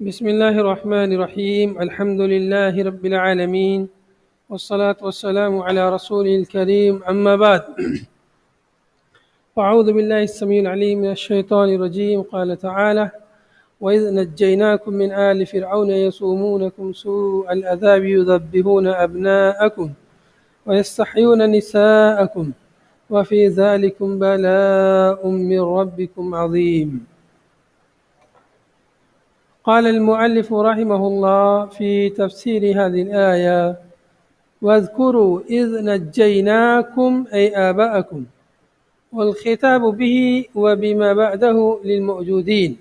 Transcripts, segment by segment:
بسم الله الرحمن الرحيم. الحمد لله رب العالمين، والصلاة والسلام على رسوله الكريم، أما بعد. أعوذ بالله السميع العليم من الشيطان الرجيم. قال تعالى: وإذ نجيناكم من آل فرعون يسومونكم سوء العذاب يذبحون أبناءكم ويستحيون نساءكم وفي ذلكم بلاء من ربكم عظيم. قال المؤلف رحمه الله في تفسير هذه الآية: واذكروا إذ نجيناكم أي آباءكم، والخطاب به وبما بعده للموجودين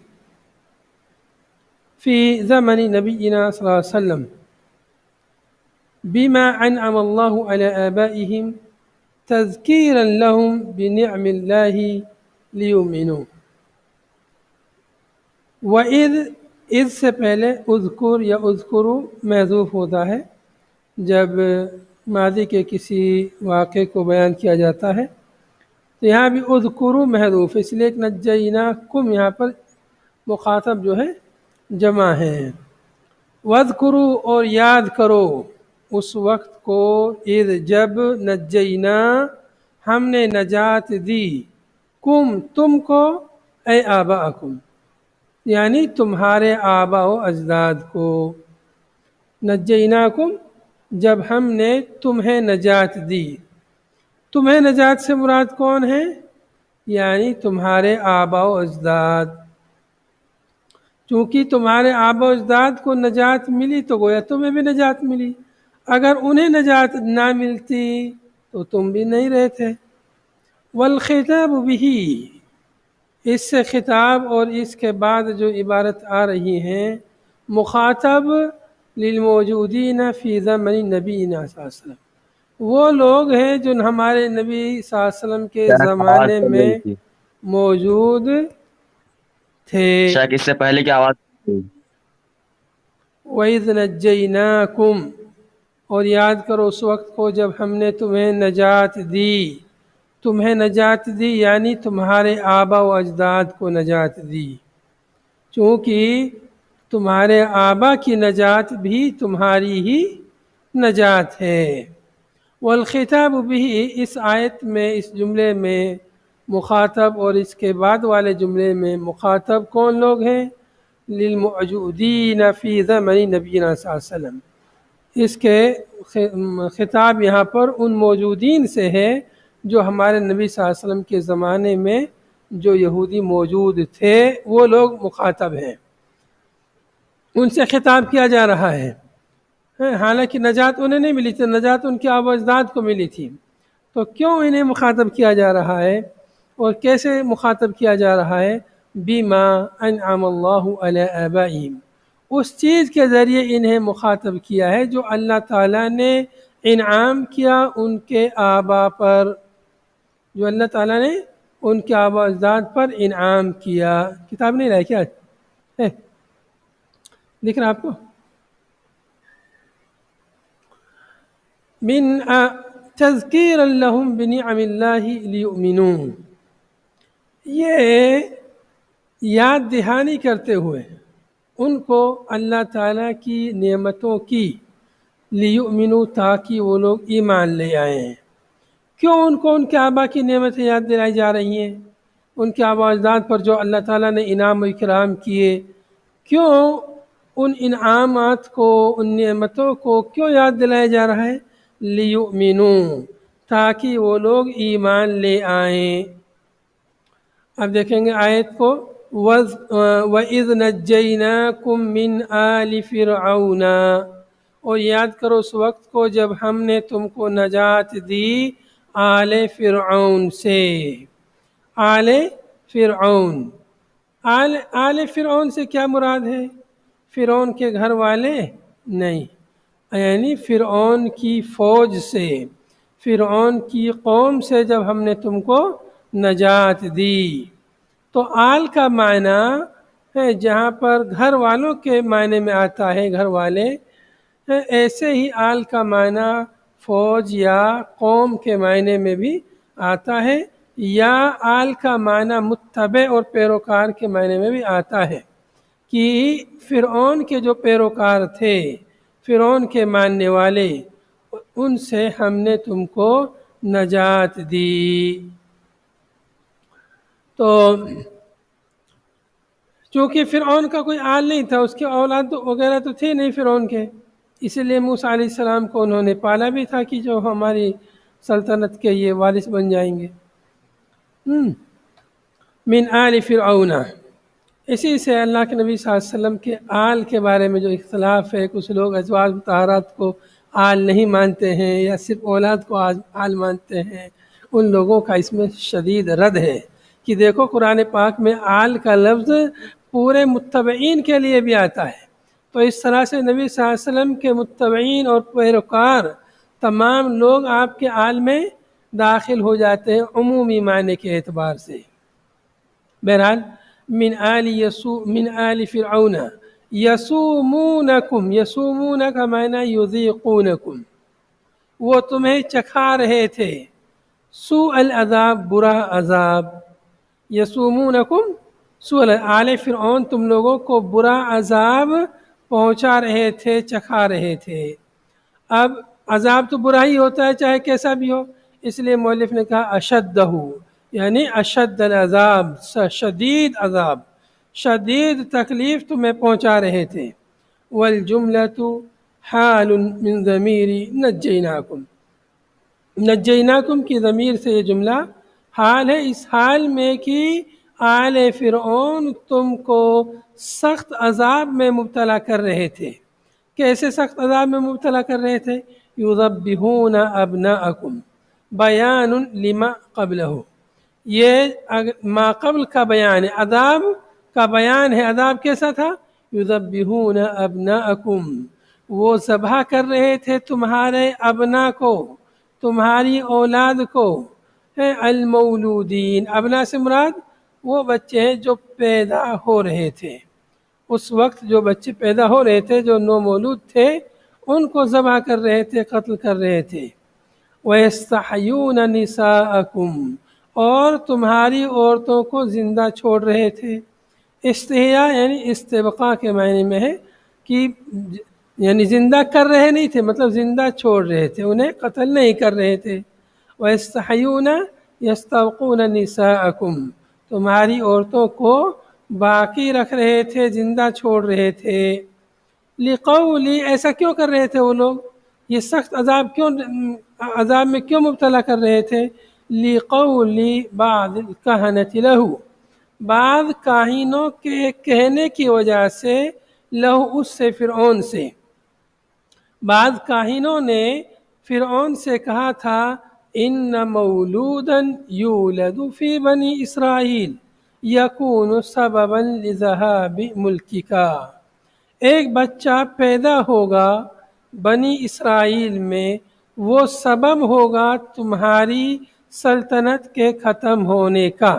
في زمن نبينا صلى الله عليه وسلم بما أنعم الله على آبائهم تذكيرا لهم بنعم الله ليؤمنوا. وَإِذْ اذ سے پہلے اذکر یا اذکرو محذوف ہوتا ہے جب ماضی کے کسی واقعے کو بیان کیا جاتا ہے، تو یہاں بھی اذکرو محذوف، اس لیے نجیناکم یہاں پر مخاطب جو ہے جمع ہے. وَاذْكُرُوا اور یاد کرو اس وقت کو، اذ جب نجینا ہم نے نجات دی، کم تم کو، اے آباءکم یعنی تمہارے آبا و اجداد کو. نجیناکم جب ہم نے تمہیں نجات دی، تمہیں نجات سے مراد کون ہے؟ یعنی تمہارے آبا و اجداد. چونکہ تمہارے آبا و اجداد کو نجات ملی تو گویا تمہیں بھی نجات ملی، اگر انہیں نجات نہ ملتی تو تم بھی نہیں رہتے. والخطاب به، اس سے خطاب اور اس کے بعد جو عبارت آ رہی ہیں مخاطب للموجودین فی زمن نبینا صلی اللہ علیہ وسلم، وہ لوگ ہیں جو ہمارے نبی صلی اللہ علیہ وسلم کے زمانے میں موجود تھے. شاید اس سے پہلے کی آواز. وَإِذْ نَجَّيْنَاكُمْ اور یاد کرو اس وقت کو جب ہم نے تمہیں نجات دی. تمہیں نجات دی یعنی تمہارے آبا و اجداد کو نجات دی، چونکہ تمہارے آبا کی نجات بھی تمہاری ہی نجات ہے. والخطاب به، اس آیت میں، اس جملے میں مخاطب اور اس کے بعد والے جملے میں مخاطب کون لوگ ہیں؟ للموجودین فی زمن نبینا صلی اللہ علیہ وسلم. اس کے خطاب یہاں پر ان موجودین سے ہے جو ہمارے نبی صلی اللہ علیہ وسلم کے زمانے میں جو یہودی موجود تھے وہ لوگ مخاطب ہیں، ان سے خطاب کیا جا رہا ہے. حالانکہ نجات انہیں نہیں ملی تھی، نجات ان کے آبا اجداد کو ملی تھی، تو کیوں انہیں مخاطب کیا جا رہا ہے اور کیسے مخاطب کیا جا رہا ہے؟ بما انعم اللہ علی آبائہم، اس چیز کے ذریعے انہیں مخاطب کیا ہے جو اللہ تعالیٰ نے انعام کیا ان کے آبا پر، جو اللہ تعالیٰ نے ان کے آبا اجداد پر انعام کیا. کتاب نہیں رہا کیا ہے؟ دکھ رہا آپ کو؟ من تذکیر لہم بنعم اللہ لیؤمنون، یہ یاد دہانی کرتے ہوئے ان کو اللہ تعالیٰ کی نعمتوں کی، لیؤمنوا تاکہ وہ لوگ ایمان لے آئیں. کیوں ان کو ان کے آبا کی نعمتیں یاد دلائی جا رہی ہیں؟ ان کے آبا اجداد پر جو اللہ تعالیٰ نے انعام و اکرام کیے، کیوں ان انعامات کو، ان نعمتوں کو کیوں یاد دلایا جا رہا ہے؟ لیؤمنوا تاکہ وہ لوگ ایمان لے آئیں. اب دیکھیں گے آیت کو. وَإِذْ نَجَّيْنَاكُمْ مِنْ آلِ فِرْعَوْنَ اور یاد کرو اس وقت کو جب ہم نے تم کو نجات دی آل فرعون سے. آل فرعون، آل فرعون سے کیا مراد ہے؟ فرعون کے گھر والے نہیں، یعنی فرعون کی فوج سے، فرعون کی قوم سے جب ہم نے تم کو نجات دی. تو آل کا معنی ہے جہاں پر گھر والوں کے معنی میں آتا ہے گھر والے، ایسے ہی آل کا معنی فوج یا قوم کے معنی میں بھی آتا ہے، یا آل کا معنی متبع اور پیروکار کے معنی میں بھی آتا ہے. کہ فرعون کے جو پیروکار تھے، فرعون کے ماننے والے، ان سے ہم نے تم کو نجات دی۔ تو چونکہ فرعون کا کوئی آل نہیں تھا، اس کے اولاد وغیرہ تو تھے نہیں فرعون کے، اسی لیے موسیٰ علیہ السلام کو انہوں نے پالا بھی تھا کہ جو ہماری سلطنت کے یہ وارث بن جائیں گے۔ من آل فرعون، اسی سے اللہ کے نبی صلی اللہ علیہ وسلم کے آل کے بارے میں جو اختلاف ہے، کچھ لوگ ازواج مطہرات کو آل نہیں مانتے ہیں یا صرف اولاد کو آل مانتے ہیں، ان لوگوں کا اس میں شدید رد ہے کہ دیکھو قرآن پاک میں آل کا لفظ پورے متبعین کے لیے بھی آتا ہے، تو اس طرح سے نبی صلی اللہ علیہ وسلم کے متبعین اور پیروکار تمام لوگ آپ کے آل میں داخل ہو جاتے ہیں عمومی معنی کے اعتبار سے۔ بہرحال من آل فرعون یسومونکم، یسومون کا معنی یذیقونکم، وہ تمہیں چکھا رہے تھے، سوء العذاب، برا عذاب، یسومونکم سوء، آل فرعون تم لوگوں کو برا عذاب پہنچا رہے تھے، چکھا رہے تھے۔ اب عذاب تو برا ہی ہوتا ہے چاہے کیسا بھی ہو، اس لیے مؤلف نے کہا اشدہ، یعنی اشد العذاب، شدید عذاب، شدید تکلیف تمہیں پہنچا رہے تھے۔ والجملۃ حال من ضمیر نجیناکم، نجیناکم کی ضمیر سے یہ جملہ حال ہے، اس حال میں کہ آل فرعون تم کو سخت عذاب میں مبتلا کر رہے تھے۔ کیسے سخت عذاب میں مبتلا کر رہے تھے؟ یذبحون ابناءکم، بیان لما قبلہ، یہ ما قبل کا بیان ہے، عذاب کا بیان ہے۔ عذاب کیسا تھا؟ یذبحون ابناءکم، وہ ذبح کر رہے تھے تمہارے ابنا کو، تمہاری اولاد کو، المولودین، ابنا سے مراد وہ بچے ہیں جو پیدا ہو رہے تھے، اس وقت جو بچے پیدا ہو رہے تھے، جو نومولود تھے، ان کو ذبح کر رہے تھے، قتل کر رہے تھے۔ وَيَسْتَحْيُونَ نِسَاءَكُمْ، اور تمہاری عورتوں کو زندہ چھوڑ رہے تھے۔ استحیاء یعنی استبقاء کے معنی میں ہے کہ یعنی زندہ کر رہے نہیں تھے، مطلب زندہ چھوڑ رہے تھے، انہیں قتل نہیں کر رہے تھے۔ وَيَسْتَحْيُونَ يَسْتَبْقُونَ نِسَاءَكُمْ، تمہاری عورتوں کو باقی رکھ رہے تھے، زندہ چھوڑ رہے تھے۔ لِقَوْلِ، ایسا کیوں کر رہے تھے وہ لوگ؟ یہ سخت عذاب میں کیوں مبتلا کر رہے تھے؟ لِقَوْلِ بَعْضِ الْكَهَنَةِ لَهُ، بعض کاہنوں کے کہنے کی وجہ سے، لہو اس سے، فرعون سے، بعض کاہنوں نے فرعون سے کہا تھا ان مولودا یولد فی بنی اسرائیل یکون سببا لذہاب ملکک، ایک بچہ پیدا ہوگا بنی اسرائیل میں، وہ سبب ہوگا تمہاری سلطنت کے ختم ہونے کا۔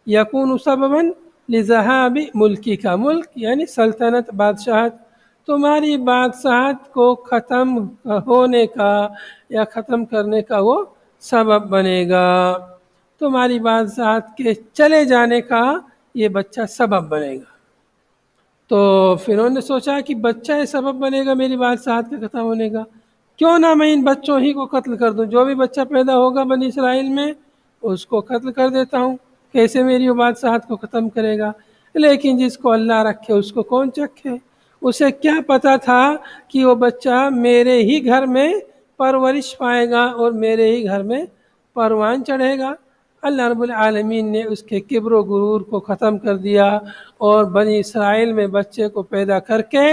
یکون سببا لذہاب ملکک، ملک یعنی سلطنت، بادشاہت، تمہاری بادشاہت کو ختم ہونے کا یا ختم کرنے کا وہ سبب بنے گا، تمہاری بادشاہت کے چلے جانے کا یہ بچہ سبب بنے گا۔ تو فرعون نے سوچا کہ بچہ یہ سبب بنے گا میری بادشاہت کے ختم ہونے کا، کیوں نہ میں ان بچوں ہی کو قتل کر دوں، جو بھی بچہ پیدا ہوگا بنی اسرائیل میں اس کو قتل کر دیتا ہوں، کیسے میری وہ بادشاہت کو ختم کرے گا۔ لیکن جس کو اللہ رکھے اس کو کون چکھے، اسے کیا پتا تھا کہ وہ بچہ میرے ہی گھر میں پرورش پائے گا اور میرے ہی گھر میں پروان چڑھے گا۔ اللہ رب العالمین نے اس کے کبر و غرور کو ختم کر دیا، اور بنی اسرائیل میں بچے کو پیدا کر کے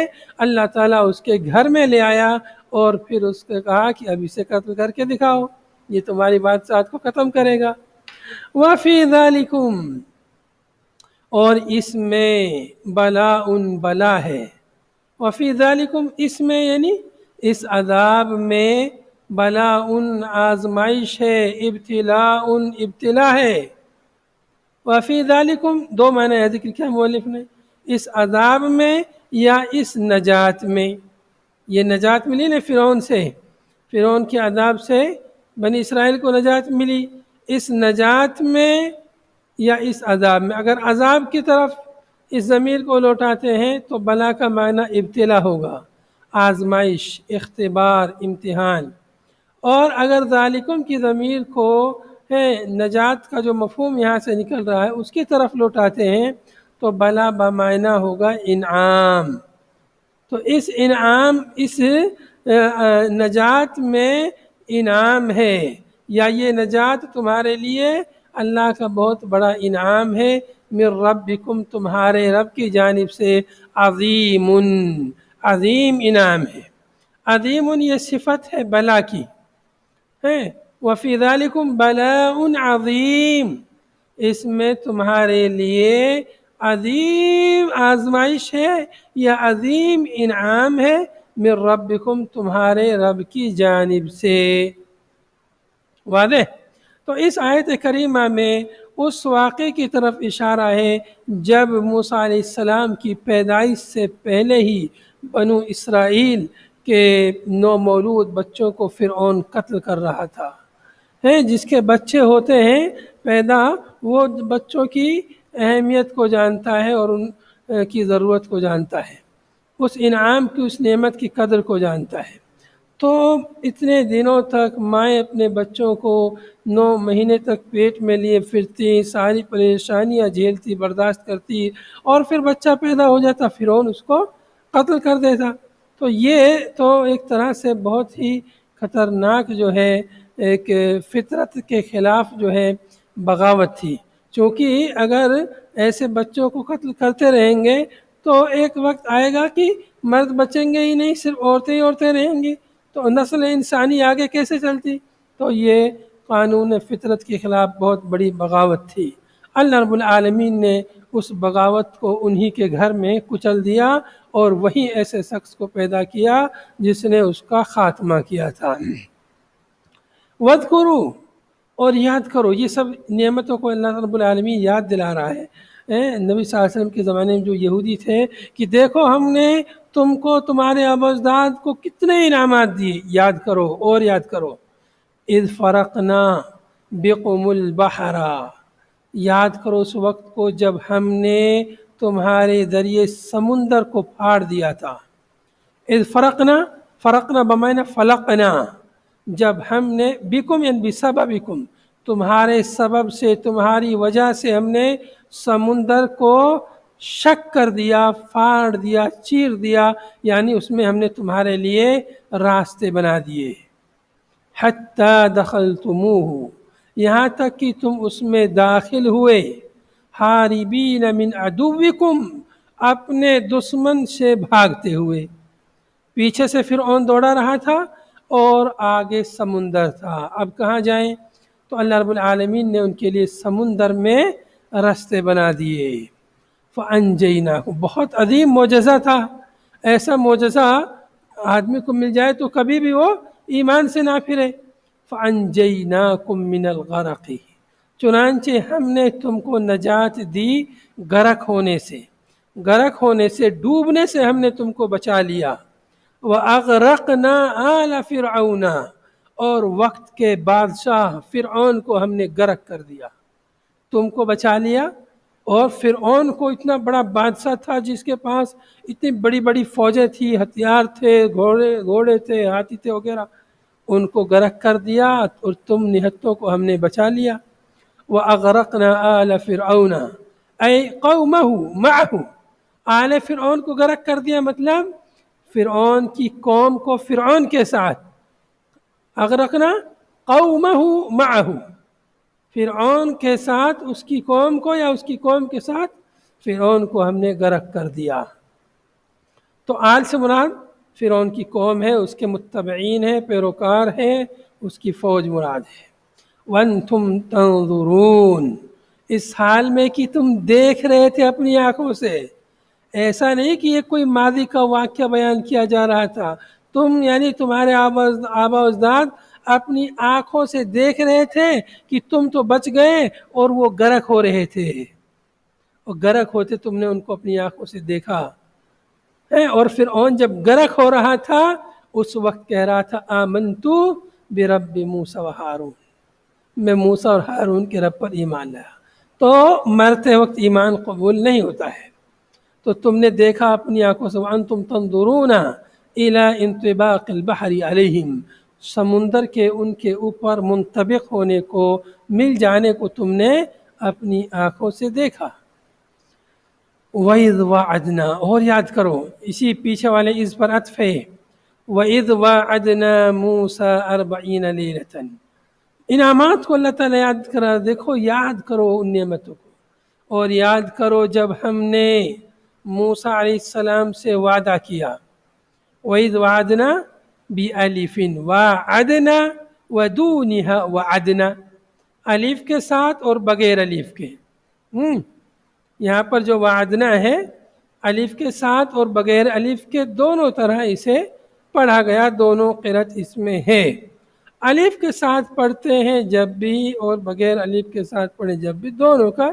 اللہ تعالیٰ اس کے گھر میں لے آیا، اور پھر اس کو کہا کہ اب اسے قتل کر کے دکھاؤ، یہ تمہاری بادشاہت کو ختم کرے گا۔ وَفِي ذَلِكُمْ، اور اس میں بلا ہے، وفی ذالکم، اس میں یعنی اس عذاب میں آزمائش ہے، ابتلا ہے۔ وفی ذالکم، دو معنی ذکر کیا مؤلف نے، اس عذاب میں یا اس نجات میں۔ یہ نجات ملی نا فرعون سے، فرعون کے عذاب سے بنی اسرائیل کو نجات ملی، اس نجات میں یا اس عذاب میں۔ اگر عذاب کی طرف اس ضمیر کو لوٹاتے ہیں تو بلا کا معنی ابتلا ہوگا، آزمائش، اختبار، امتحان۔ اور اگر ذالکم کی ضمیر کو نجات کا جو مفہوم یہاں سے نکل رہا ہے اس کی طرف لوٹاتے ہیں تو بلا بمعنی ہوگا انعام۔ تو اس انعام، اس نجات میں انعام ہے، یا یہ نجات تمہارے لیے اللہ کا بہت بڑا انعام ہے، من ربکم، تمہارے رب کی جانب سے، عظیم، عظیم انعام ہے۔ عظیم یہ صفت ہے بلا کی، وفی ذالکم بلاء عظیم، اس میں تمہارے لیے عظیم آزمائش ہے یا عظیم انعام ہے، من ربکم، تمہارے رب کی جانب سے۔ واضح؟ تو اس آیت کریمہ میں اس واقعے کی طرف اشارہ ہے جب موسیٰ علیہ السلام کی پیدائش سے پہلے ہی بنو اسرائیل کے نومولود بچوں کو فرعون قتل کر رہا تھا۔ جس کے بچے ہوتے ہیں پیدا، وہ بچوں کی اہمیت کو جانتا ہے اور ان کی ضرورت کو جانتا ہے، اس انعام کی، اس نعمت کی قدر کو جانتا ہے۔ تو اتنے دنوں تک مائیں اپنے بچوں کو 9 مہینے تک پیٹ میں لیے پھرتی، ساری پریشانیاں جھیلتی، برداشت کرتی، اور پھر بچہ پیدا ہو جاتا، فرعون اس کو قتل کر دیتا۔ تو یہ تو ایک طرح سے بہت ہی خطرناک جو ہے، ایک فطرت کے خلاف جو ہے بغاوت تھی، چونکہ اگر ایسے بچوں کو قتل کرتے رہیں گے تو ایک وقت آئے گا کہ مرد بچیں گے ہی نہیں، صرف عورتیں ہی عورتیں رہیں گی، تو نسل انسانی آگے کیسے چلتی؟ تو یہ قانون فطرت کے خلاف بہت بڑی بغاوت تھی۔ اللہ رب العالمین نے اس بغاوت کو انہی کے گھر میں کچل دیا اور وہی ایسے شخص کو پیدا کیا جس نے اس کا خاتمہ کیا تھا۔ وَاذْكُرُوا، اور یاد کرو، یہ سب نعمتوں کو اللہ رب العالمین یاد دلا رہا ہے۔ نبی صلی اللہ علیہ وسلم کے زمانے میں جو یہودی تھے کہ دیکھو ہم نے تم کو، تمہارے آباء و اجداد کو کتنے انعامات دیے، یاد کرو اور یاد کرو۔ اذ فرقنا بکم البحر، یاد کرو اس وقت کو جب ہم نے تمہارے ذریعے سمندر کو پھاڑ دیا تھا۔ اذ فرقنا، فرقنا بمعنی فلقنا، جب ہم نے، بکم یعنی بسببکم، تمہارے سبب سے، تمہاری وجہ سے ہم نے سمندر کو شک کر دیا، پھاڑ دیا، چیر دیا، یعنی اس میں ہم نے تمہارے لیے راستے بنا دیے۔ حتی دخلتموہ، یہاں تک کہ تم اس میں داخل ہوئے، حاربین من عدوکم، اپنے دشمن سے بھاگتے ہوئے۔ پیچھے سے فرعون دوڑا رہا تھا اور آگے سمندر تھا، اب کہاں جائیں؟ تو اللہ رب العالمین نے ان کے لیے سمندر میں راستے بنا دیے۔ فَأَنْجَيْنَاكُمْ، بہت عظیم معجزہ تھا، ایسا معجزہ آدمی کو مل جائے تو کبھی بھی وہ ایمان سے نہ پھرے۔ فَأَنْجَيْنَاكُمْ مِنَ الْغَرَقِ، چنانچہ ہم نے تم کو نجات دی غرق ہونے سے، غرق ہونے سے، ڈوبنے سے ہم نے تم کو بچا لیا۔ وَأَغْرَقْنَا آلَ فِرْعَوْنَ، اور وقت کے بادشاہ فرعون کو ہم نے غرق کر دیا، تم کو بچا لیا۔ اور فرعون کو اتنا بڑا بادشاہ تھا جس کے پاس اتنی بڑی بڑی فوجیں تھی، ہتھیار تھے، گھوڑے تھے، ہاتھی تھے وغیرہ، ان کو غرق کر دیا اور تم نہتوں کو ہم نے بچا لیا۔ وَأَغْرَقْنَا آلَ فِرْعَوْنَ اے قَوْمَهُ مَعَهُ، آل فرعون کو غرق کر دیا مطلب فرعون کی قوم کو فرعون کے ساتھ، اغرقنا قومہ معہ، فرعون کے ساتھ اس کی قوم کو، یا اس کی قوم کے ساتھ فرعون کو ہم نے غرق کر دیا۔ تو آل سے مراد فرعون کی قوم ہے، اس کے متبعین ہیں، پیروکار ہیں، اس کی فوج مراد ہے۔ وَأَنْتُمْ تَنْظُرُونَ، اس حال میں کہ تم دیکھ رہے تھے اپنی آنکھوں سے، ایسا نہیں کہ یہ کوئی ماضی کا واقعہ بیان کیا جا رہا تھا، تم یعنی تمہارے آباء و اجداد اپنی آنکھوں سے دیکھ رہے تھے کہ تم تو بچ گئے اور وہ غرق ہو رہے تھے، اور غرق ہوتے تم نے ان کو اپنی آنکھوں سے دیکھا۔ اور فرعون جب غرق ہو رہا تھا اس وقت کہہ رہا تھا آمنتو برب موسیٰ و ہارون، میں موسیٰ اور ہارون کے رب پر ایمان لایا۔ تو مرتے وقت ایمان قبول نہیں ہوتا ہے، تو تم نے دیکھا اپنی آنکھوں سے، وانتم تنظرون الی انطباق البحر علیہم، سمندر کے ان کے اوپر منطبق ہونے کو، مل جانے کو تم نے اپنی آنکھوں سے دیکھا۔ وَإِذْ وَعَدْنَا، اور یاد کرو، اسی پیچھے والے اس پر عطف ہے، وَإِذْ وَعَدْنَا مُوسَىٰ 40 لَيْلَةً، انعامات کو اللہ تعالیٰ یاد کرا، دیکھو یاد کرو ان نعمتوں کو، اور یاد کرو جب ہم نے موسیٰ علیہ السلام سے وعدہ کیا، وَإِذْ وَعَدْنَا بِأَلِفٍ وَعَدْنَا وَدُونِهَا وَعَدْنَا، الف کے ساتھ اور بغیر الف کے۔ یہاں پر جو وعدنا ہے الف کے ساتھ اور بغیر الف کے دونوں طرح اسے پڑھا گیا، دونوں قرأت اس میں ہے۔ الف کے ساتھ پڑھتے ہیں جب بھی اور بغیر الف کے ساتھ پڑھیں جب بھی، دونوں کا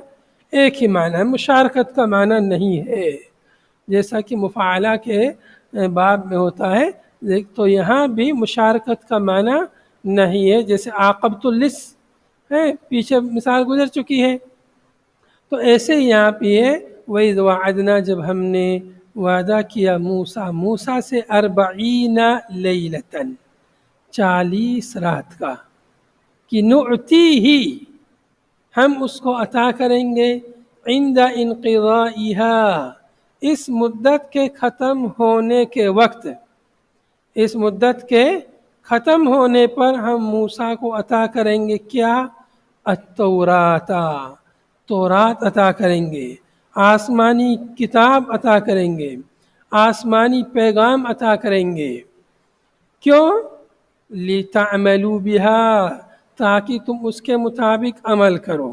ایک ہی معنی ہے، مشارکت کا معنی نہیں ہے، جیسا کہ مفاعلہ کے باب میں ہوتا ہے، تو یہاں بھی مشارکت کا معنی نہیں ہے، جیسے عاقبت اللص ہے، پیچھے مثال گزر چکی ہے، تو ایسے ہی یہاں پہ ہے وَإِذْ وَعَدْنَا، جب ہم نے وعدہ کیا موسیٰ سے 40 لیلۃً، 40 رات کا، کہ نُعْتِیہِ، ہم اس کو عطا کریں گے، عند انقضائها، اس مدت کے ختم ہونے کے وقت، اس مدت کے ختم ہونے پر ہم موسیٰ کو عطا کریں گے کیا؟ التوراۃ، تورات عطا کریں گے، آسمانی کتاب عطا کریں گے، آسمانی پیغام عطا کریں گے۔ کیوں؟ لِتَعْمَلُوا بِهَا، تاکہ تم اس کے مطابق عمل کرو،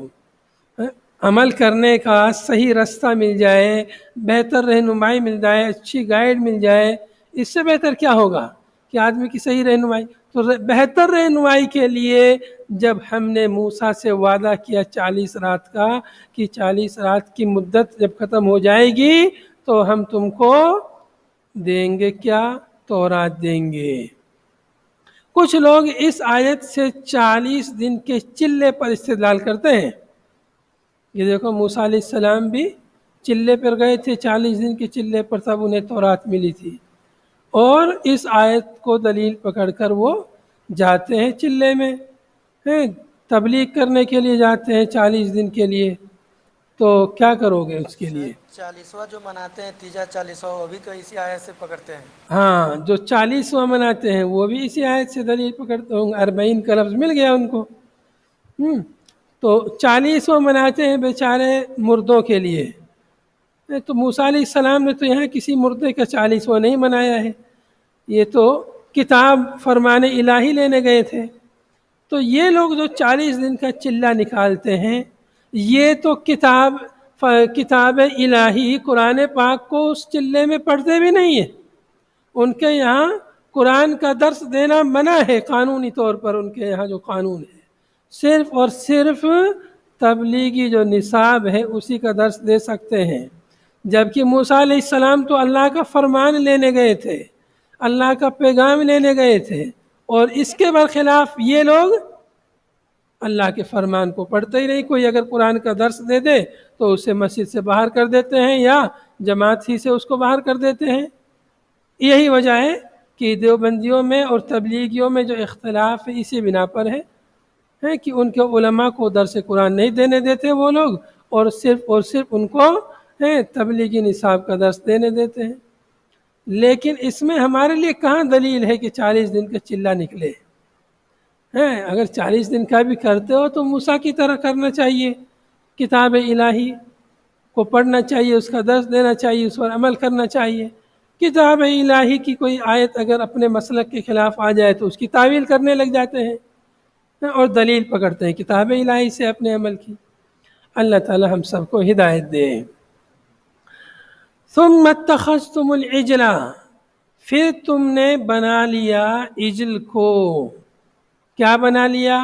عمل کرنے کا صحیح رستہ مل جائے، بہتر رہنمائی مل جائے، اچھی گائیڈ مل جائے، اس سے بہتر کیا ہوگا کہ آدمی کی صحیح رہنمائی۔ تو بہتر رہنمائی کے لیے جب ہم نے موسیٰ سے وعدہ کیا 40 رات کا، کہ 40 رات کی مدت جب ختم ہو جائے گی تو ہم تم کو دیں گے کیا؟ تورات دیں گے۔ کچھ لوگ اس آیت سے 40 دن کے چلے پر استدلال کرتے ہیں، یہ دیکھو موسیٰ علیہ السلام بھی چلے پر گئے تھے، 40 دن کے چلے پر تب انہیں تورات ملی تھی، اور اس آیت کو دلیل پکڑ کر وہ جاتے ہیں چلے میں، تبلیغ کرنے کے لیے جاتے ہیں 40 دن کے لیے، تو کیا کرو گے اس کے لیے؟ 40واں جو مناتے ہیں تیجا 40واں، وہ بھی تو اسی آیت سے پکڑتے ہیں۔ ہاں، جو 40واں مناتے ہیں وہ بھی اسی آیت سے دلیل پکڑتے ہوں گے، 40 کا لفظ مل گیا ان کو۔ تو 40واں مناتے ہیں بیچارے مردوں کے لیے، تو موسیٰ علیہ السلام نے تو یہاں کسی مردے کا 40واں نہیں منایا ہے، یہ تو کتاب فرمان الہی لینے گئے تھے۔ تو یہ لوگ جو 40 دن کا چلہ نکالتے ہیں، یہ تو کتاب الہی قرآن پاک کو اس چلے میں پڑھتے بھی نہیں ہیں، ان کے یہاں قرآن کا درس دینا منع ہے، قانونی طور پر ان کے یہاں جو قانون ہے، صرف اور صرف تبلیغی جو نصاب ہے اسی کا درس دے سکتے ہیں، جبکہ موسیٰ علیہ السلام تو اللہ کا فرمان لینے گئے تھے، اللہ کا پیغام لینے گئے تھے، اور اس کے برخلاف یہ لوگ اللہ کے فرمان کو پڑھتے ہی نہیں۔ کوئی اگر قرآن کا درس دے دے تو اسے مسجد سے باہر کر دیتے ہیں یا جماعت ہی سے اس کو باہر کر دیتے ہیں۔ یہی وجہ ہے کہ دیوبندیوں میں اور تبلیغیوں میں جو اختلاف ہے اسی بنا پر ہے کہ ان کے علماء کو درس قرآن نہیں دینے دیتے وہ لوگ، اور صرف ان کو تبلیغی نصاب کا درس دینے دیتے ہیں۔ لیکن اس میں ہمارے لیے کہاں دلیل ہے کہ 40 دن کا چلہ نکلے؟ اگر 40 دن کا بھی کرتے ہو تو موسیٰ کی طرح کرنا چاہیے، کتاب الہی کو پڑھنا چاہیے، اس کا درس دینا چاہیے، اس پر عمل کرنا چاہیے۔ کتاب الہی کی کوئی آیت اگر اپنے مسلک کے خلاف آ جائے تو اس کی تعویل کرنے لگ جاتے ہیں اور دلیل پکڑتے ہیں کتاب الہی سے اپنے عمل کی۔ اللہ تعالی ہم سب کو ہدایت دے۔ ثم اتخذتم العجل، پھر تم نے بنا لیا عجل کو، کیا بنا لیا؟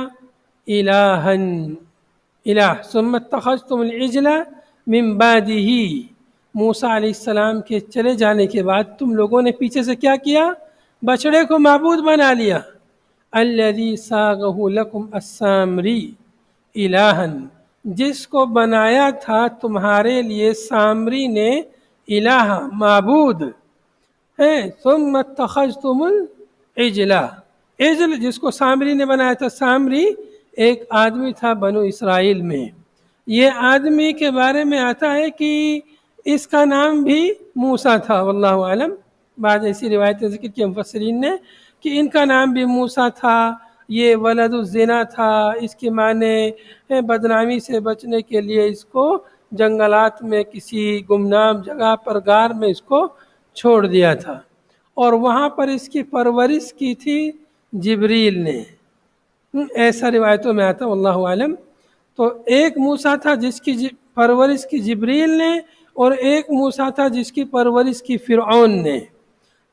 الہ۔ ثم اتخذتم العجل من بعدہ، موسیٰ علیہ السلام کے چلے جانے کے بعد تم لوگوں نے پیچھے سے کیا کیا؟ بچڑے کو معبود بنا لیا۔ الذی صاغہ لکم السامری الہا، جس کو بنایا تھا تمہارے لیے سامری نے الہ معبود ہے، ثم اتخذتم العجلہ، عجل جس کو سامری نے بنایا تھا. سامری ایک آدمی تھا بنو اسرائیل میں. یہ آدمی کے بارے میں آتا ہے کہ اس کا نام بھی موسیٰ تھا، واللہ عالم. بعض ایسی روایتیں ذکر کی مفسرین نے کہ ان کا نام بھی موسیٰ تھا. یہ ولد الزنا تھا، اس کے معنی بدنامی سے بچنے کے لیے اس کو جنگلات میں کسی گمنام جگہ پر غار میں اس کو چھوڑ دیا تھا، اور وہاں پر اس کی پرورش کی تھی جبریل نے. ایسا روایتوں میں آتا واللہ عالم. تو ایک موسیٰ تھا جس کی پرورش کی جبریل نے، اور ایک موسیٰ تھا جس کی پرورش کی فرعون نے.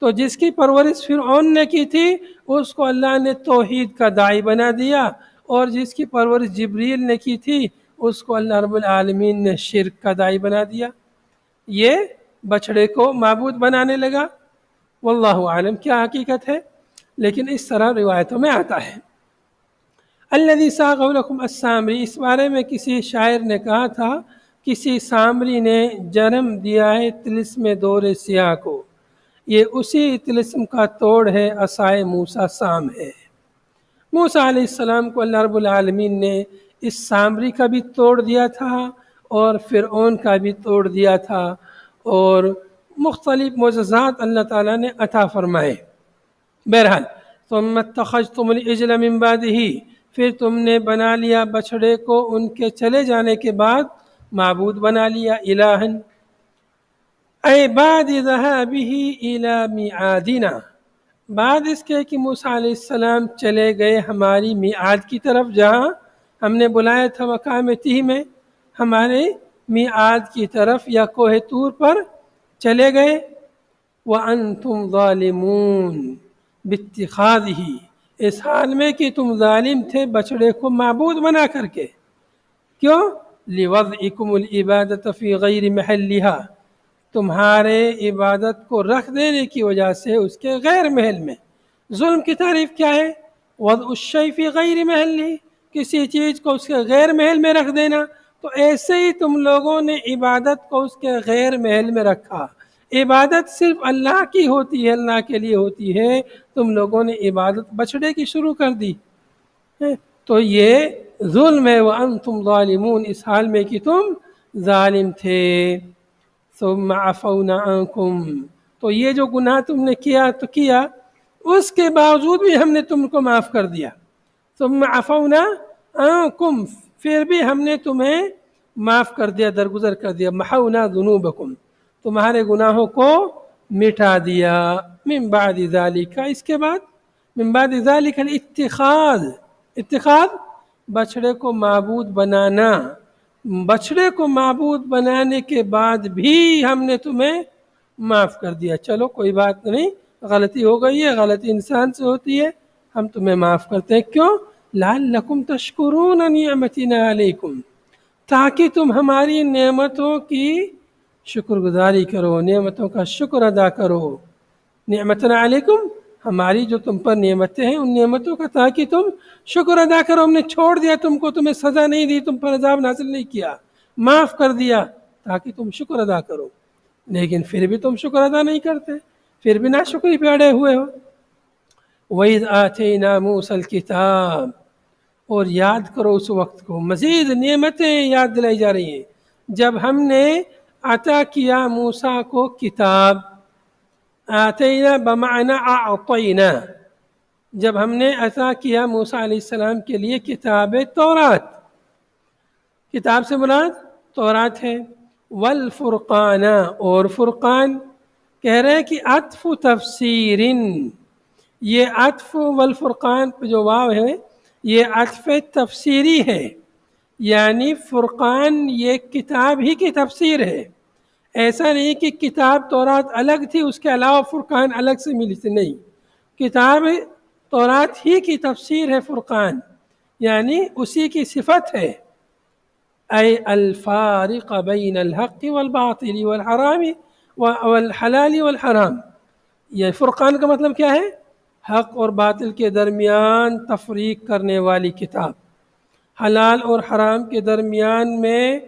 تو جس کی پرورش فرعون نے کی تھی اس کو اللہ نے توحید کا داعی بنا دیا، اور جس کی پرورش جبریل نے کی تھی اس کو اللہ رب العالمین نے شرک کا داعی بنا دیا. یہ بچڑے کو معبود بنانے لگا. واللہ عالم کیا حقیقت ہے، لیکن اس طرح روایتوں میں آتا ہے. الذی ساغ لکم السامری، اس بارے میں کسی شاعر نے کہا تھا کسی سامری نے جنم دیا ہے طلسم دور سیاہ کو، یہ اسی طلسم کا توڑ ہے عصائے موسیٰ سام ہے. موسیٰ علیہ السلام کو اللہ رب العالمین نے اس سامری کا بھی توڑ دیا تھا اور فرعون کا بھی توڑ دیا تھا، اور مختلف معجزات اللہ تعالیٰ نے عطا فرمائے. بہرحال ثم اتخذتم العجل من بعدہ، پھر تم نے بنا لیا بچھڑے کو ان کے چلے جانے کے بعد معبود بنا لیا. الہن اے بعد ذہابہ الی میعادنا، بعد اس کے کہ موسیٰ علیہ السلام چلے گئے ہماری میعاد کی طرف، جہاں ہم نے بلایا تھا مقام تیہ میں، ہمارے میعاد کی طرف یا کوہ طور پر چلے گئے. وَأَنْتُمْ ظَالِمُونَ بِاتِّخَاذِهِ، اس حال میں کہ تم ظالم تھے بچڑے کو معبود بنا کر کے. کیوں؟ لِوَضْعِكُمُ الْعِبَادَةَ فِي غَيْرِ مَحَلِّهَا، تمہارے عبادت کو رکھ دینے کی وجہ سے اس کے غیر محل میں. ظلم کی تعریف کیا ہے؟ وضع الشیء فی غیر محلہ، کسی چیز کو اس کے غیر محل میں رکھ دینا. تو ایسے ہی تم لوگوں نے عبادت کو اس کے غیر محل میں رکھا. عبادت صرف اللہ کی ہوتی ہے، اللہ کے لیے ہوتی ہے، تم لوگوں نے عبادت بچڑے کی شروع کر دی. تو یہ ظلم ہے. وَأَنْتُمْ ظَالِمُونَ، اس حال میں کہ تم ظالم تھے. ثُمَّ عَفَوْنَا عَنْكُمْ، تو یہ جو گناہ تم نے کیا تو کیا، اس کے باوجود بھی ہم نے تم کو معاف کر دیا. ثُمَّ عَفَوْنَا عَنْكُمْ، پھر بھی ہم نے تمہیں معاف کر دیا، درگزر کر دیا. مَحَوْنَا ذُنُوبَكُمْ، تمہارے گناہوں کو مٹا دیا. من بعد ذالک، اس کے بعد من بعد ذالک الاتخاذ، اتخاذ بچڑے کو معبود بنانا. بچڑے کو معبود بنانے کے بعد بھی ہم نے تمہیں معاف کر دیا. چلو کوئی بات نہیں، غلطی ہو گئی ہے، غلطی انسان سے ہوتی ہے، ہم تمہیں معاف کرتے ہیں. کیوں؟ لعلکم تشکرون نعمتنا علیکم، تاکہ تم ہماری نعمتوں کی شکر گزاری کرو، نعمتوں کا شکر ادا کرو. نعمتنا علیکم، ہماری جو تم پر نعمتیں ہیں ان نعمتوں کا تاکہ تم شکر ادا کرو. ہم نے چھوڑ دیا تم کو، تمہیں سزا نہیں دی، تم پر عذاب نازل نہیں کیا، معاف کر دیا تاکہ تم شکر ادا کرو. لیکن پھر بھی تم شکر ادا نہیں کرتے، پھر بھی ناشکری پہ اڑے ہوئے ہو. وَإِذْ آتَيْنَا مُوسَى الْكِتَابَ، اور یاد کرو اس وقت کو، مزید نعمتیں یاد دلائی جا رہی ہیں. جب ہم نے عطا کیا موسیٰ کو کتاب، آتینا بمعنی اعطینا، جب ہم نے عطا کیا موسیٰ علیہ السلام کے لیے کتاب تورات، کتاب سے مراد تورات ہے. والفرقان، اور فرقان کہہ رہے ہیں کہ عطف تفسیر، یہ عطف والفرقان پہ جو واو ہے یہ عطف تفسیری ہے، یعنی فرقان یہ کتاب ہی کی تفسیر ہے. ایسا نہیں کہ کتاب تورات الگ تھی اس کے علاوہ فرقان الگ سے ملی تھی، نہیں، کتاب تورات ہی کی تفسیر ہے فرقان، یعنی اسی کی صفت ہے. اے الفارق بین الحق والباطل والحرام والحلال والحرام، یہ فرقان کا مطلب کیا ہے؟ حق اور باطل کے درمیان تفریق کرنے والی کتاب، حلال اور حرام کے درمیان میں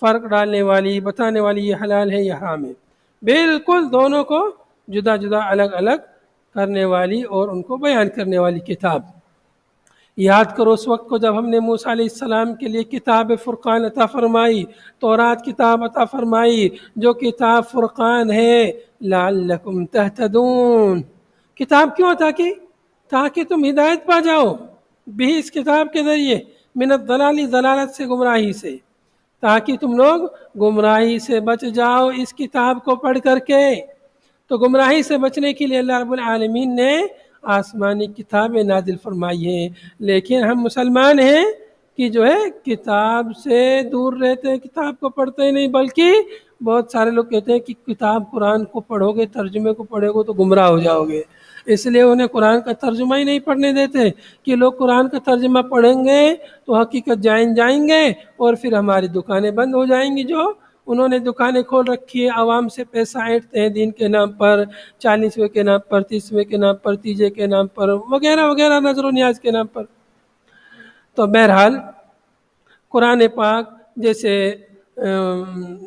فرق ڈالنے والی، بتانے والی یہ حلال ہے یہ حرام ہے. بالکل دونوں کو جدا جدا الگ الگ کرنے والی اور ان کو بیان کرنے والی کتاب۔ یاد کرو اس وقت کو جب ہم نے موسیٰ علیہ السلام کے لیے کتاب فرقان عطا فرمائی، تورات کتاب عطا فرمائی، جو کتاب فرقان ہے، لعلکم تہتدون۔ کتاب کیوں عطا کی؟ تاکہ تم ہدایت پا جاؤ، بھی اس کتاب کے ذریعے، من الضلال، ضلالت سے، گمراہی سے، تاکہ تم لوگ گمراہی سے بچ جاؤ اس کتاب کو پڑھ کر کے۔ تو گمراہی سے بچنے کے لیے اللہ رب العالمین نے آسمانی کتابیں نازل فرمائی ہیں، لیکن ہم مسلمان ہیں کہ جو ہے کتاب سے دور رہتے ہیں، کتاب کو پڑھتے ہی نہیں، بلکہ بہت سارے لوگ کہتے ہیں کہ کتاب قرآن کو پڑھو گے، ترجمے کو پڑھو گے تو گمراہ ہو جاؤ گے، اس لیے انہیں قرآن کا ترجمہ ہی نہیں پڑھنے دیتے کہ لوگ قرآن کا ترجمہ پڑھیں گے تو حقیقت جائیں گے اور پھر ہماری دکانیں بند ہو جائیں گی۔ جو انہوں نے دکانیں کھول رکھی ہے، عوام سے پیسہ اینٹتے ہیں دین کے نام پر، 40ویں کے نام پر، 30ویں کے نام پر، تیجے کے نام پر، وغیرہ وغیرہ، نظر و نیاز کے نام پر۔ تو بہرحال قرآن پاک جیسے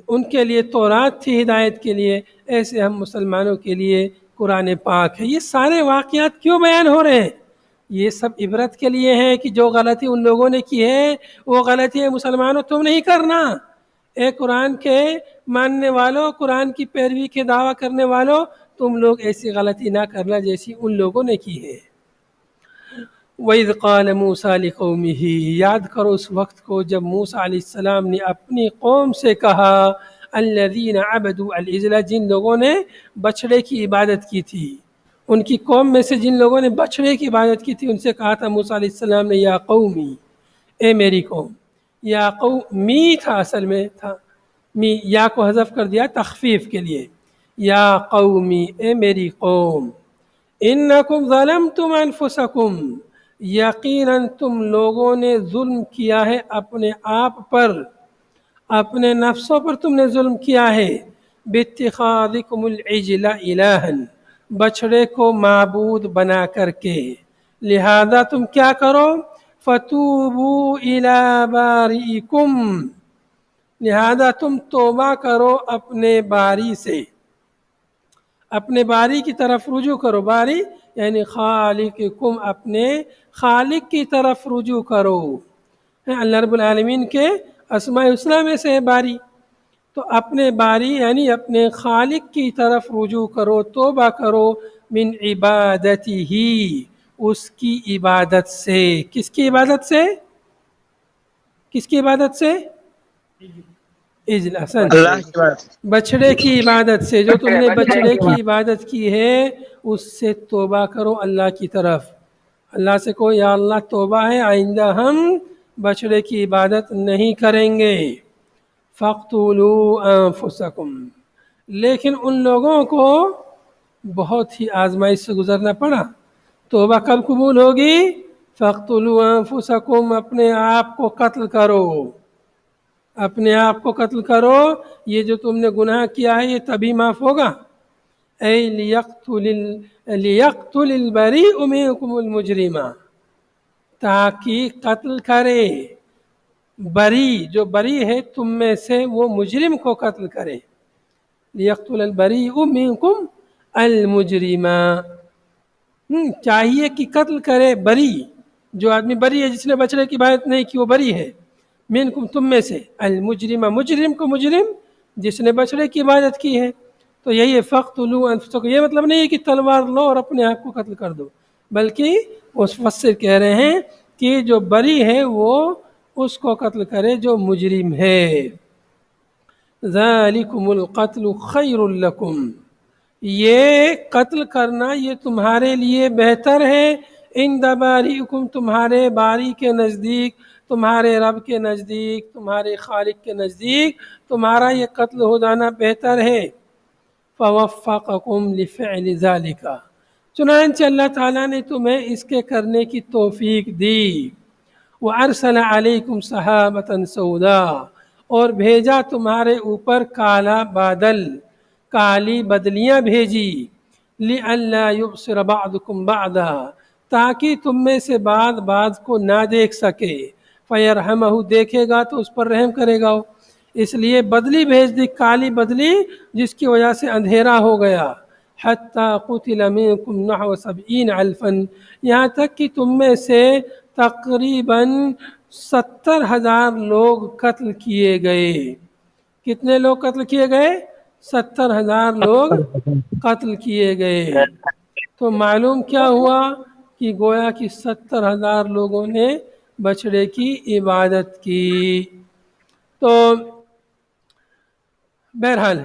ان کے لیے تورات تھی ہدایت کے لیے، ایسے ہم مسلمانوں کے لیے قرآن پاک ہے۔ یہ سارے واقعات کیوں بیان ہو رہے ہیں؟ یہ سب عبرت کے لیے ہے کہ جو غلطی ان لوگوں نے کی ہے وہ غلطی ہے مسلمانوں تم نہیں کرنا۔ اے قرآن کے ماننے والوں، قرآن کی پیروی کے دعویٰ کرنے والوں، تم لوگ ایسی غلطی نہ کرنا جیسی ان لوگوں نے کی ہے۔ وَإِذْ قَالَ مُوسَىٰ لِقَوْمِهِ، یاد کرو اس وقت کو جب موسیٰ علیہ السلام نے اپنی قوم سے کہا، الَّذِينَ عَبَدُوا الْعِجْلَ، جن لوگوں نے بچڑے کی عبادت کی تھی، ان کی قوم میں سے جن لوگوں نے بچڑے کی عبادت کی تھی، ان سے کہا تھا موسیٰ علیہ السلام نے، یا قومی، اے میری قوم۔ یا قومی تھا، اصل میں تھا می، یا کو حذف کر دیا تخفیف کے لیے، یا قومی، اے میری قوم، انکم ظلمتم انفسکم، یقیناً تم لوگوں نے ظلم کیا ہے اپنے آپ پر، اپنے نفسوں پر تم نے ظلم کیا ہے، باتخاذکم العجل الہا، بچڑے کو معبود بنا کر کے، لہذا تم کیا کرو، فتوبوا الی بارئکم، لہذا تم توبہ کرو اپنے باری سے، اپنے باری کی طرف رجوع کرو، باری یعنی خالقکم، اپنے خالق کی طرف رجوع کرو۔ اللہ رب العالمین کے اسماء الحسنی میں سے ہے باری، تو اپنے باری یعنی اپنے خالق کی طرف رجوع کرو، توبہ کرو، من عبادتہ، اس کی عبادت سے۔ کس کی عبادت سے؟ کس کی عبادت سے؟ اللہ کی بات۔ بچڑے کی عبادت سے، جو تم نے بچڑے کی عبادت کی ہے اس سے توبہ کرو اللہ کی طرف۔ اللہ سے کہو یا اللہ توبہ ہے، آئندہ ہم بچڑے کی عبادت نہیں کریں گے۔ فَاقْتُلُوا أَنفُسَكُمْ، لیکن ان لوگوں کو بہت ہی آزمائش سے گزرنا پڑا۔ توبہ کب قبول ہوگی؟ فَاقْتُلُوا أَنفُسَكُمْ، اپنے آپ کو قتل کرو، اپنے آپ کو قتل کرو۔ یہ جو تم نے گناہ کیا ہے یہ تبھی معاف ہوگا۔ اے لیقتل البریء منکم المجرم، تاکہ قتل کرے بری، جو بری ہے تم میں سے وہ مجرم کو قتل کرے، لیقتل البریء منکم المجرم، چاہیے کہ قتل کرے بری، جو آدمی بری ہے، جس نے بچڑے کی عبادت نہیں کی وہ بری ہے، منکم تم میں سے، المجرم، مجرم کو مجرم جس نے بچڑے کی عبادت کی ہے۔ تو یہی ہے فَاقْتُلُوا أَنفُسَكُمْ، یہ مطلب نہیں ہے کہ تلوار لو اور اپنے آپ کو قتل کر دو، بلکہ اس مفسر کہہ رہے ہیں کہ جو بری ہے وہ اس کو قتل کرے جو مجرم ہے۔ ذَلِكُمُ الْقَتْلُ خَيْرٌ لَكُمْ، یہ قتل کرنا یہ تمہارے لیے بہتر ہے، عند بارئکم، تمہارے باری کے نزدیک، تمہارے رب کے نزدیک، تمہارے خالق کے نزدیک تمہارا یہ قتل ہو جانا بہتر ہے۔ فَوَفَّقَكُمْ لِفِعْلِ ذَلِكَ، چنانچہ اللہ تعالیٰ نے تمہیں اس کے کرنے کی توفیق دی۔ وَأَرْسَلَ عَلَيْكُمْ سَحَابَةً سَوْدَاءَ، اور بھیجا تمہارے اوپر کالا بادل، کالی بدلیاں بھیجی، لِأَلَّا يُبْصِرَ بَعْضُكُمْ بَعْضًا، تاکہ تم میں سے بعض کو نہ دیکھ سکے، فَيَرْحَمَهُ، دیکھے گا تو اس پر رحم کرے گا۔ اس لیے بدلی بھیج دی، کالی بدلی، جس کی وجہ سے اندھیرا ہو گیا. حتیٰ قتل منکم نحو 70 الفا، یہاں تک کہ تم میں سے تقریباً 70,000 لوگ قتل کیے گئے. کتنے لوگ قتل کیے گئے؟ 70,000 لوگ قتل کیے گئے. تو معلوم کیا ہوا کہ گویا کہ 70,000 لوگوں نے بچڑے کی عبادت کی. تو بہرحال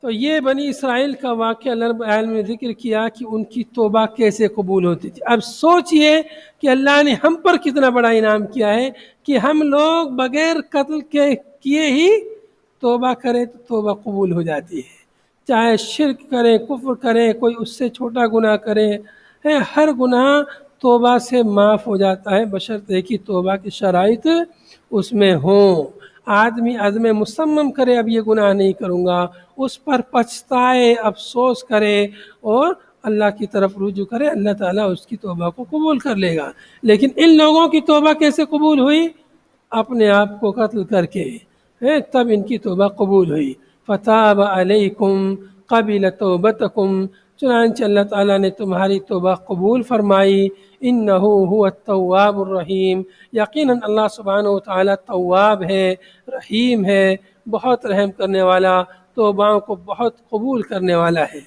تو یہ بنی اسرائیل کا واقعہ اللہ رب العالمین نے ذکر کیا کہ ان کی توبہ کیسے قبول ہوتی تھی. اب سوچئے کہ اللہ نے ہم پر کتنا بڑا انعام کیا ہے کہ ہم لوگ بغیر قتل کے کیے ہی توبہ کریں تو توبہ قبول ہو جاتی ہے. چاہے شرک کریں، کفر کریں، کوئی اس سے چھوٹا گناہ کریں، ہر گناہ توبہ سے معاف ہو جاتا ہے، بشرطے کہ توبہ کی شرائط اس میں ہوں. آدمی عزم مصمم کرے اب یہ گناہ نہیں کروں گا، اس پر پچھتائے، افسوس کرے اور اللہ کی طرف رجوع کرے، اللہ تعالیٰ اس کی توبہ کو قبول کر لے گا. لیکن ان لوگوں کی توبہ کیسے قبول ہوئی؟ اپنے آپ کو قتل کر کے، تب ان کی توبہ قبول ہوئی. فتاب علیکم قبل توبتکم، چنانچہ اللہ تعالیٰ نے تمہاری توبہ قبول فرمائی. انہ هو التواب الرحیم، یقیناً اللہ سبحانہ و تعالیٰ تواب ہے، رحیم ہے، بہت رحم کرنے والا، توباؤں کو بہت قبول کرنے والا ہے.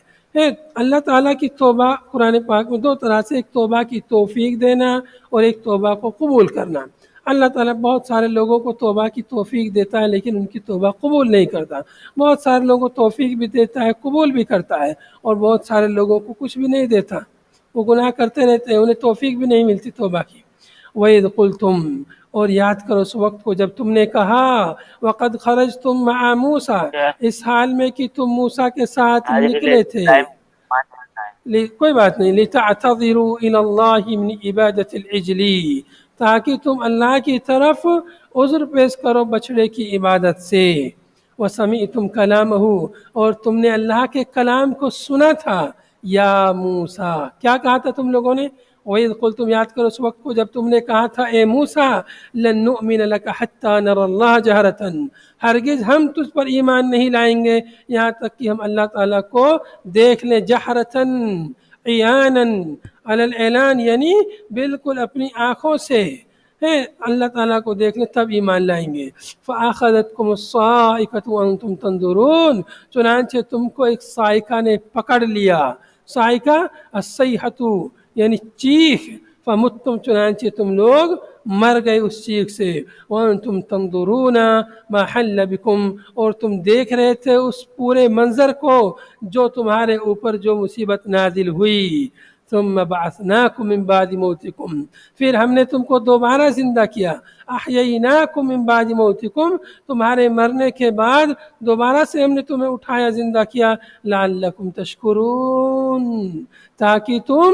اللہ تعالیٰ کی توبہ قرآن پاک میں دو طرح سے، ایک توبہ کی توفیق دینا اور ایک توبہ کو قبول کرنا. اللہ تعالیٰ بہت سارے لوگوں کو توبہ کی توفیق دیتا ہے لیکن ان کی توبہ قبول نہیں کرتا. بہت سارے لوگوں کو توفیق بھی دیتا ہے، قبول بھی کرتا ہے، اور بہت سارے لوگوں کو کچھ بھی نہیں دیتا، وہ گناہ کرتے رہتے ہیں، انہیں توفیق بھی نہیں ملتی توبہ کی. وَإِذْ قُلْتُمْ، اور یاد کرو اس وقت کو جب تم نے کہا، وَقَدْ خَرَجْتُمْ مَعَ مُوسَىٰ، اس حال میں کہ تم موسیٰ کے ساتھ نکلے تھے. کوئی بات نہیں، لِتَعْتَذِرُوا إِلَى اللَّهِ مِنْ عِبَادَةِ الْعِجْلِ، تاکہ تم اللہ کی طرف عذر پیش کرو بچڑے کی عبادت سے. وَسَمِعْتُمْ كَلَامَهُ، اور تم نے اللہ کے کلام کو سنا تھا. یا موسیٰ، کیا کہا تھا تم لوگوں نے؟ وَإِذْ قُلْتُمْ، یاد کرو اس وقت کو جب تم نے کہا تھا اے موسیٰ، لَن نُؤْمِنَ لَكَ حَتَّى نَرَى اللَّهَ جَهْرَةً، ہرگز ہم تجھ پر ایمان نہیں لائیں گے یہاں تک کہ ہم اللہ تعالیٰ کو دیکھ لیں. جَهْرَةً عِيَانًا عَلَى الْإِعْلَانِ، یعنی بالکل اپنی آنکھوں سے اللہ تعالیٰ کو دیکھ لیں تب ایمان لائیں گے. فَأَخَذَتْكُمُ الصَّاعِقَةُ وَأَنْتُمْ تَنظُرُونَ، چنانچہ تم کو ایک صاعقہ نے پکڑ لیا. صاعقہ الصیحۃ یعنی چیخ. فَمُتْتُمْ، چنانچہ تم لوگ مر گئے اس چیخ سے. وَأَنْتُمْ تَنظُرُونَ مَا حَلَّ بِكُمْ، اور تم دیکھ رہے تھے اس پورے منظر کو جو تمہارے اوپر جو مصیبت نازل ہوئی. ثُمَّ بَعَثْنَاكُمْ مِنْ بَعْدِ مَوْتِكُمْ، پھر ہم نے تم کو دوبارہ زندہ کیا. أَحْيَيْنَاكُمْ مِنْ بَعْدِ مَوْتِكُمْ، تمہارے مرنے کے بعد دوبارہ سے ہم نے تمہیں اٹھایا، زندہ کیا. لَعَلَّكُمْ تَشْكُرُونَ، تاکہ تم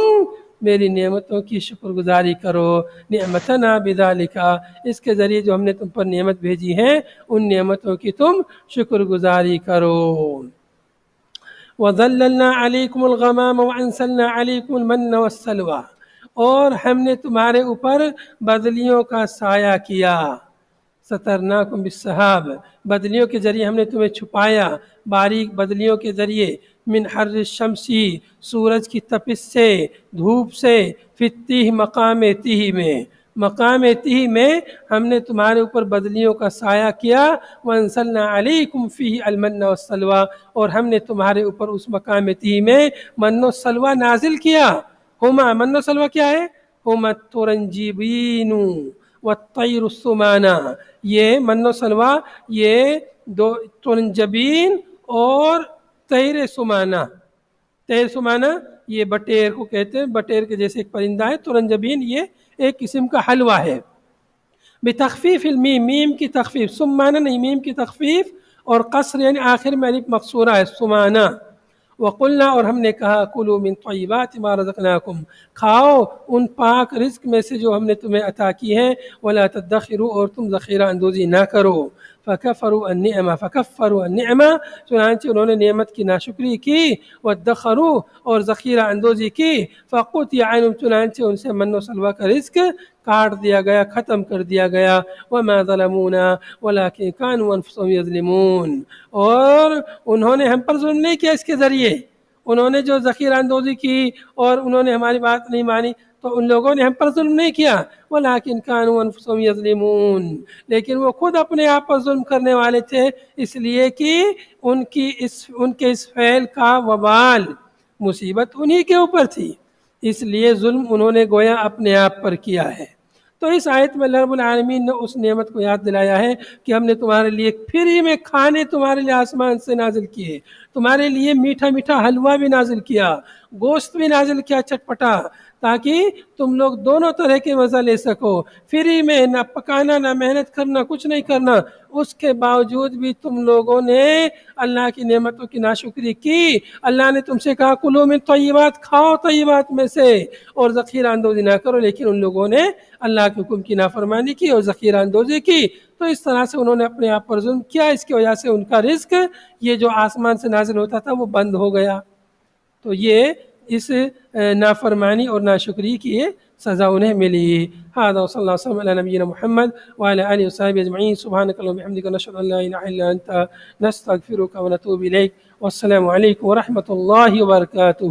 میری نعمتوں کی شکر گزاری کرو. نعمتنا بذالک، اس کے ذریعے جو ہم نے تم پر نعمت بھیجی ہیں ان نعمتوں کی تم شکر گزاری کرو. وَظَلَّلْنَا عَلَيْكُمُ الْغَمَامَ وَأَنزَلْنَا عَلَيْكُمُ الْمَنَّ وَالسَّلْوَىٰ، اور ہم نے تمہارے اوپر بدلیوں کا سایہ کیا. سَتَرْنَاكُمْ بِالسَّحَابِ، بدلیوں کے ذریعے ہم نے تمہیں چھپایا، باریک بدلیوں کے ذریعے. من حر الشمسی، سورج کی تپش سے، دھوپ سے. فی التیہ، مقام تیہ میں، مقام تیہ میں ہم نے تمہارے اوپر بدلیوں کا سایہ کیا. وَأَنزَلْنَا عَلَيْكُمْ فِيهِ الْمَنَّ وَالسَّلْوَىٰ، اور ہم نے تمہارے اوپر اس مقام تیہ میں من و سلوہ نازل کیا. ہما، من و سلوہ کیا ہے؟ ہما الترنجبین والطیر السمانہ، یہ من و سلوہ یہ دو ترنجبین اور طیر سمانہ. طیر سمانہ یہ بٹیر کو کہتے ہیں، بٹیر کے جیسے ایک پرندہ ہے. ترنجبین یہ ایک قسم کا حلوہ ہے. بتخفیف المیم، میم کی تخفیف، سمانہ نہیں، میم کی تخفیف اور قصر یعنی آخر میں الف مقصورہ ہے، سمانہ. وقلنا، اور ہم نے کہا، کلوا من طیبات ما رزقناکم، کھاؤ ان پاک رزق میں سے جو ہم نے تمہیں عطا کی ہیں. ولا تدخروا، اور تم ذخیرہ اندوزی نہ کرو. فکفروا النعمہ فکفروا النعمہ چنانچہ انہوں نے نعمت کی ناشکری کی، وادخروا اور ذخیرہ اندوزی کی، فقطع عنہم چنانچہ ان سے من و سلوہ کا رزق کاٹ دیا گیا، ختم کر دیا گیا، وما ظلمونا ولکن كانوا انفسهم یظلمون، اور انہوں نے ہم پر ظلم نہیں کیا اس کے ذریعے، انہوں نے جو ذخیرہ اندوزی کی اور انہوں نے ہماری بات نہیں مانی تو ان لوگوں نے ہم پر ظلم نہیں کیا، ولیکن كانوا انفسهم یظلمون، لیکن وہ خود اپنے آپ پر ظلم کرنے والے تھے، اس لیے کہ ان کے اس فعل کا وبال مصیبت انہی کے اوپر تھی، اس لیے ظلم انہوں نے گویا اپنے آپ پر کیا ہے۔ تو اس آیت میں اللہ رب العالمین نے اس نعمت کو یاد دلایا ہے کہ ہم نے تمہارے لیے فری میں کھانے تمہارے لیے آسمان سے نازل کیے، تمہارے لیے میٹھا میٹھا حلوہ بھی نازل کیا، گوشت بھی نازل کیا چٹپٹا، تاکہ تم لوگ دونوں طرح کے مزہ لے سکو، فری میں، نہ پکانا نہ محنت کرنا کچھ نہیں کرنا، اس کے باوجود بھی تم لوگوں نے اللہ کی نعمتوں کی ناشکری کی، اللہ نے تم سے کہا کلوا من طیبات، کھاؤ طیبات میں سے اور ذخیرہ اندوزی نہ کرو، لیکن ان لوگوں نے اللہ کے حکم کی نافرمانی کی اور ذخیرہ اندوزی کی، تو اس طرح سے انہوں نے اپنے آپ پر ظلم کیا، اس کی وجہ سے ان کا رزق یہ جو آسمان سے نازل ہوتا تھا وہ بند ہو گیا، تو یہ اس نافرمانی اور ناشکری کی یہ سزا انہیں ملی۔ هذا وصلی اللہ وسلم علی نبینا محمد وعلی آلہ وصحبہ اجمعین، سبحانک اللہم وبحمدک، نشہد ان لا الہ الا انت، نستغفرک ونتوب الیک، والسلام علیکم ورحمۃ اللہ وبرکاتہ۔